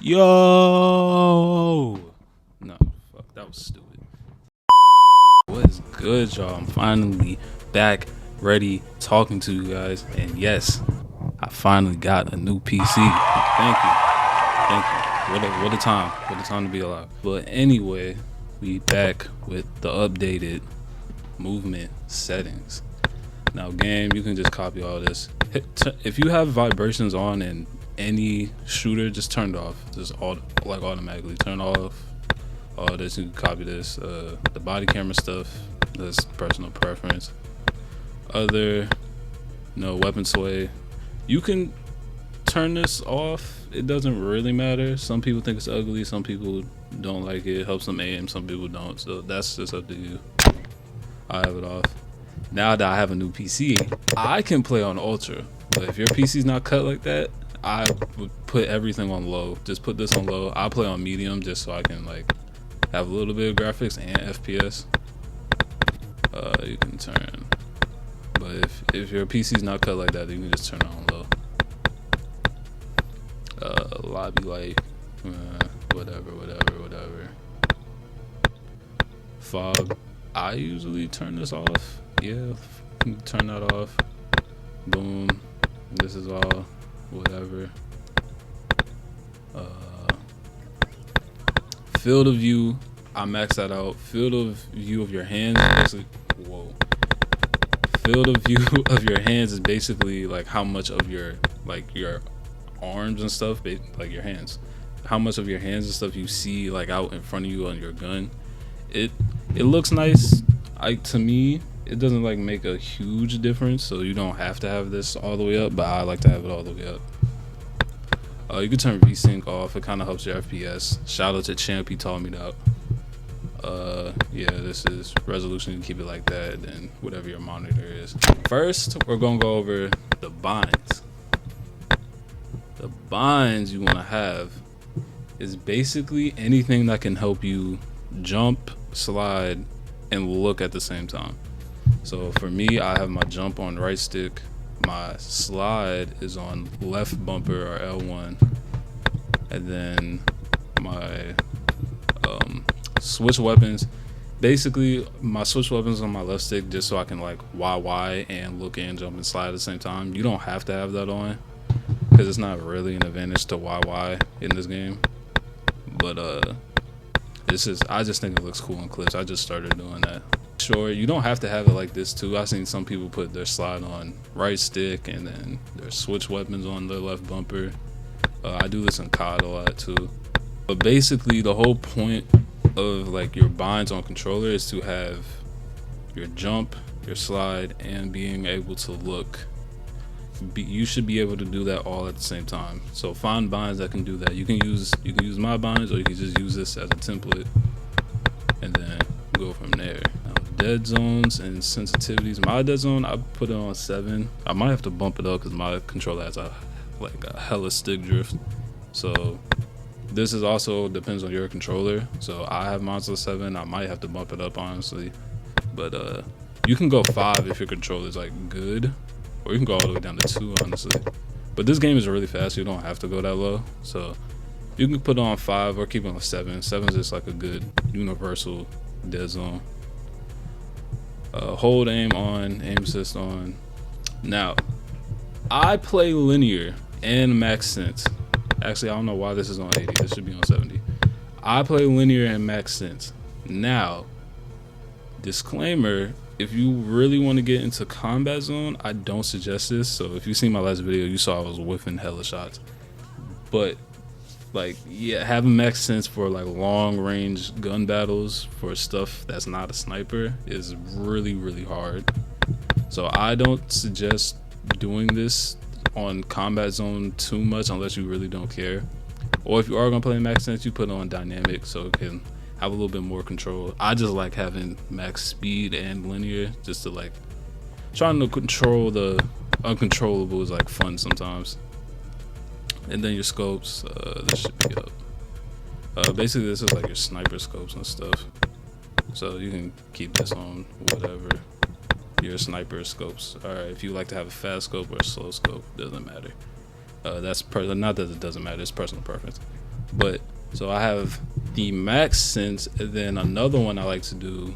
Yo! No, fuck, that was stupid. What is good, y'all? I'm finally back, ready, talking to you guys. And yes, I finally got a new PC. Thank you. Thank you. What a time. What a time to be alive. But anyway, we back with the updated movement settings. Now, game, you can just copy all this. If you have vibrations on in any shooter, just turn it off. Just automatically turn off all this. You can copy this. The body camera stuff, that's personal preference. Weapon sway. You can turn this off. It doesn't really matter. Some people think it's ugly. Some people don't like it. It helps them aim. Some people don't. So that's just up to you. I have it off. Now that I have a new PC, I can play on ultra. But if your PC's not cut like that, I would put everything on low. Just put this on low. I'll play on medium just so I can like have a little bit of graphics and FPS. You can turn, but if your PC's not cut like that, then you can just turn it on low. Lobby light, whatever. Fog, I usually turn this off. Yeah, turn that off. Boom. This is all whatever. Field of view, I max that out. Field of view of your hands, basically. Whoa. Field of view of your hands is basically like how much of your arms and stuff, like your hands, how much of your hands and stuff you see like out in front of you on your gun. It looks nice. To me, it doesn't like make a huge difference, so you don't have to have this all the way up, but I like to have it all the way up. You can turn VSync off. It kind of helps your FPS. Shout out to Champ, he taught me that. Yeah, this is resolution. You can keep it like that, then whatever your monitor is. First, we're gonna go over the binds. The binds you want to have is basically anything that can help you jump, slide, and look at the same time. So for me, I have my jump on right stick, my slide is on left bumper or L1, and then my switch weapons. Basically, my switch weapons on my left stick just so I can like YY and look and jump and slide at the same time. You don't have to have that on because it's not really an advantage to YY in this game. But I just think it looks cool in clips. I just started doing that. Sure, you don't have to have it like this too. I've seen some people put their slide on right stick and then their switch weapons on their left bumper. I do this in COD a lot too. But basically, the whole point of like your binds on controller is to have your jump, your slide, and being able to look. You should be able to do that all at the same time. So find binds that can do that. You can use my binds, or you can just use this as a template and then go from there. Now, dead zones and sensitivities. My dead zone, I put it on 7. I might have to bump it up because my controller has a hella stick drift. So this is also depends on your controller. So I have mine to 7. I might have to bump it up honestly, but you can go 5 if your controller is like good. Or you can go all the way down to 2, honestly. But this game is really fast, so you don't have to go that low. So you can put it on 5 or keep it on 7. 7 is just like a good universal dead zone. Hold aim on, aim assist on. Now, I play linear and max sense. Actually, I don't know why this is on 80. This should be on 70. I play linear and max sense. Now, disclaimer, if you really want to get into combat zone, I don't suggest this. So if you seen my last video, you saw I was whiffing hella shots. But like, yeah, having max sense for like long range gun battles for stuff that's not a sniper is really, really hard. So I don't suggest doing this on combat zone too much unless you really don't care. Or if you are gonna play max sense, you put it on dynamic so it can have a little bit more control. I just like having max speed and linear just to like trying to control the uncontrollable is like fun sometimes. And then your scopes, this should be up. Basically this is like your sniper scopes and stuff. So you can keep this on whatever your sniper scopes. Alright, if you like to have a fast scope or a slow scope, doesn't matter. That's not that it doesn't matter, it's personal preference. But so I have the max sense, and then another one I like to do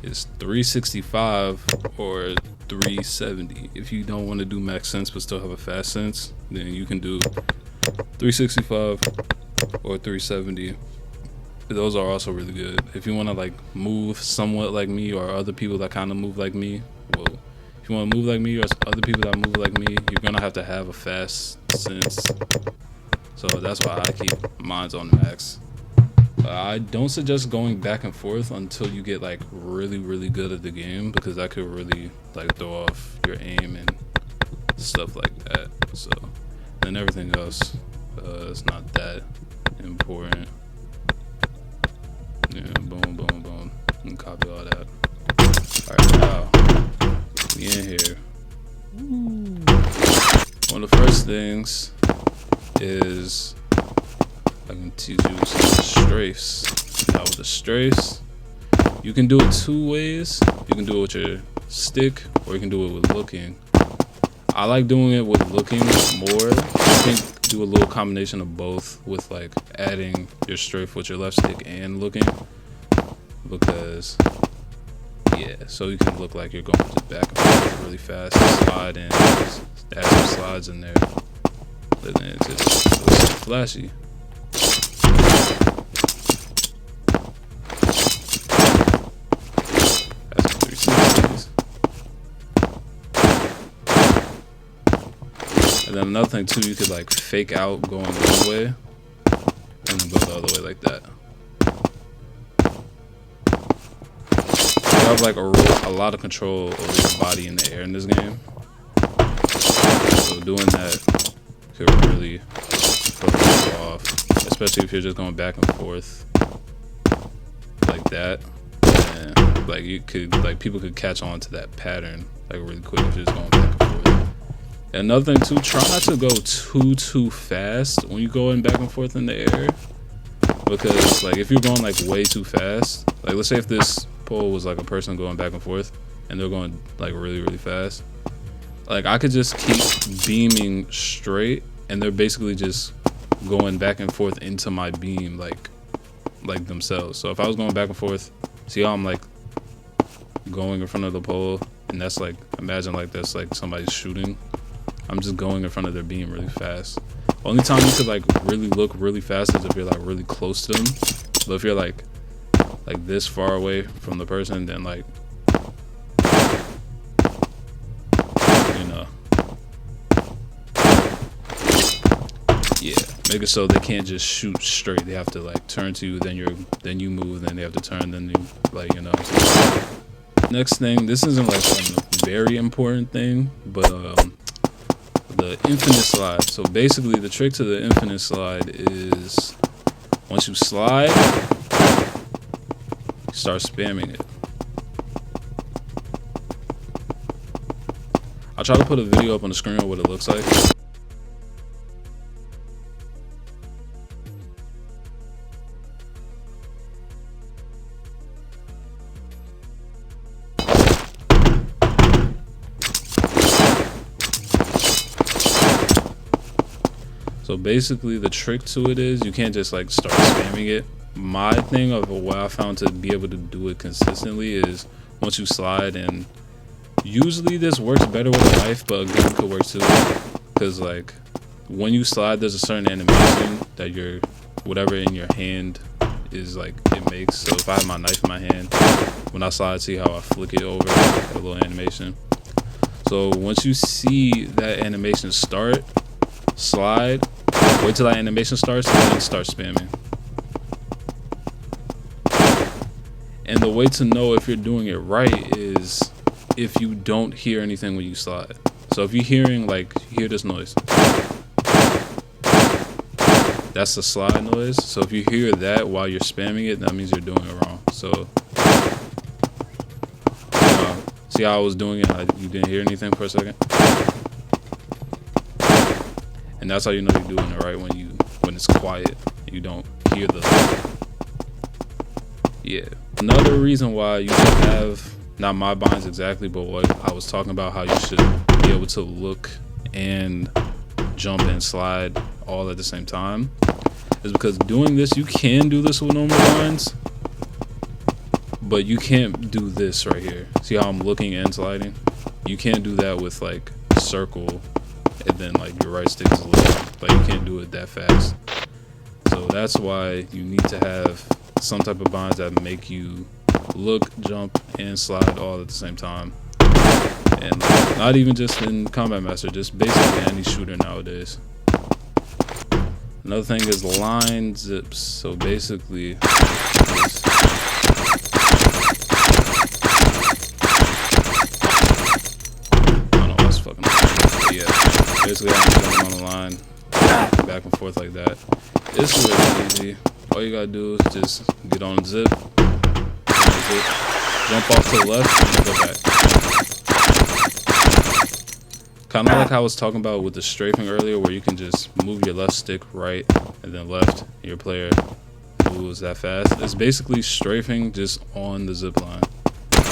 is 365 or 370. If you don't want to do max sense but still have a fast sense, then you can do 365 or 370. Those are also really good. If you want to like move somewhat like me, or other people that kind of move like me, well, if you want to move like me or other people that move like me, you're gonna have to have a fast sense. So that's why I keep mine on max. I don't suggest going back and forth until you get like really good at the game, because that could really like throw off your aim and stuff like that. So, and everything else is not that important. Yeah, boom, boom, boom. And copy all that. Alright, now we in here. One of the first things is I can teach you some strafes. Now with the strafes, you can do it two ways. You can do it with your stick, or you can do it with looking. I like doing it with looking more. You can do a little combination of both, with like adding your strafe with your left stick and looking, because yeah, so you can look like you're going just back and forth really fast, slide in, add some slides in there, but then it just looks so flashy. That's 360s. And then another thing too, you could like fake out going one way and then go the other way like that. You have like a lot of control over your body in the air in this game. So doing that could really throw you off, especially if you're just going back and forth like that. And like you could, like people could catch on to that pattern like really quick if you're just going back and forth. Another thing too, try not to go too fast when you go in back and forth in the air, because like if you're going like way too fast, like let's say if this pole was like a person going back and forth and they're going like really fast, like I could just keep beaming straight and they're basically just going back and forth into my beam like themselves. So if I was going back and forth, see how I'm like going in front of the pole, and that's like, imagine like that's like somebody's shooting. I'm just going in front of their beam really fast. Only time you could like really look really fast is if you're like really close to them. But if you're like this far away from the person, then like, you know, yeah, make it so they can't just shoot straight. They have to like turn to you, then you move, then they have to turn, then you like, you know. Next thing, this isn't like a very important thing, but the infinite slide. So basically the trick to the infinite slide is once you slide, you start spamming it. I'll try to put a video up on the screen of what it looks like. So basically the trick to it is you can't just like start spamming it. My thing of what I found to be able to do it consistently is once you slide, and usually this works better with a knife, but a gun could work too, because like when you slide there's a certain animation that your whatever in your hand is like it makes. So if I have my knife in my hand, when I slide, see how I flick it over, a little animation. So once you see that animation start, slide, wait till that animation starts, and then start spamming. And the way to know if you're doing it right is if you don't hear anything when you slide. So if you're hearing like, you hear this noise, that's the slide noise. So if you hear that while you're spamming it, that means you're doing it wrong. So see how I was doing it, you didn't hear anything for a second? And that's how you know you're doing it right, when it's quiet and you don't hear the, yeah. Another reason why you should have, not my binds exactly, but what I was talking about, how you should be able to look and jump and slide all at the same time is because doing this, you can do this with normal blinds, but you can't do this right here. See how I'm looking and sliding? You can't do that with like circle and then like your right stick is lifting. Like you can't do it that fast. So that's why you need to have some type of binds that make you look, jump, and slide all at the same time. And not even just in Combat Master, just basically any shooter nowadays. Another thing is line zips. So basically, basically I'm jumping on the line back and forth like that. It's really easy. All you gotta do is just get on zip, jump off to the left, and then go back. Kind of like how I was talking about with the strafing earlier, where you can just move your left stick right and then left. Your player moves that fast. It's basically strafing just on the zip line. You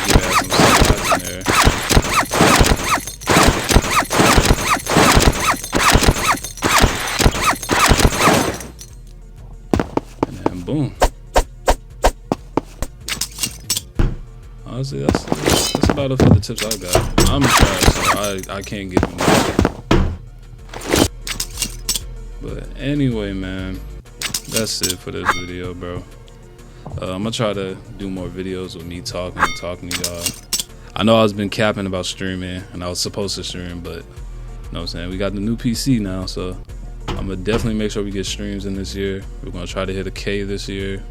can add some slides in there. Boom. Honestly, that's about it for the tips I got. I'm trash, so I can't give you much. But anyway, man, that's it for this video, bro. I'm gonna try to do more videos with me talking to y'all. I know I've been capping about streaming, and I was supposed to stream, but you know what I'm saying, we got the new PC now, so I'm gonna definitely make sure we get streams in this year. We're gonna try to hit a K this year.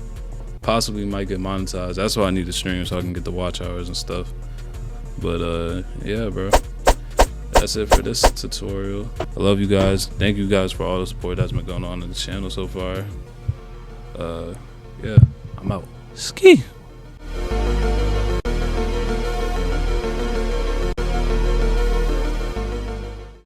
Possibly might get monetized. That's why I need to stream, so I can get the watch hours and stuff. But yeah, bro, that's it for this tutorial. I love you guys. Thank you guys for all the support that's been going on in the channel so far. Yeah, I'm out. Ski.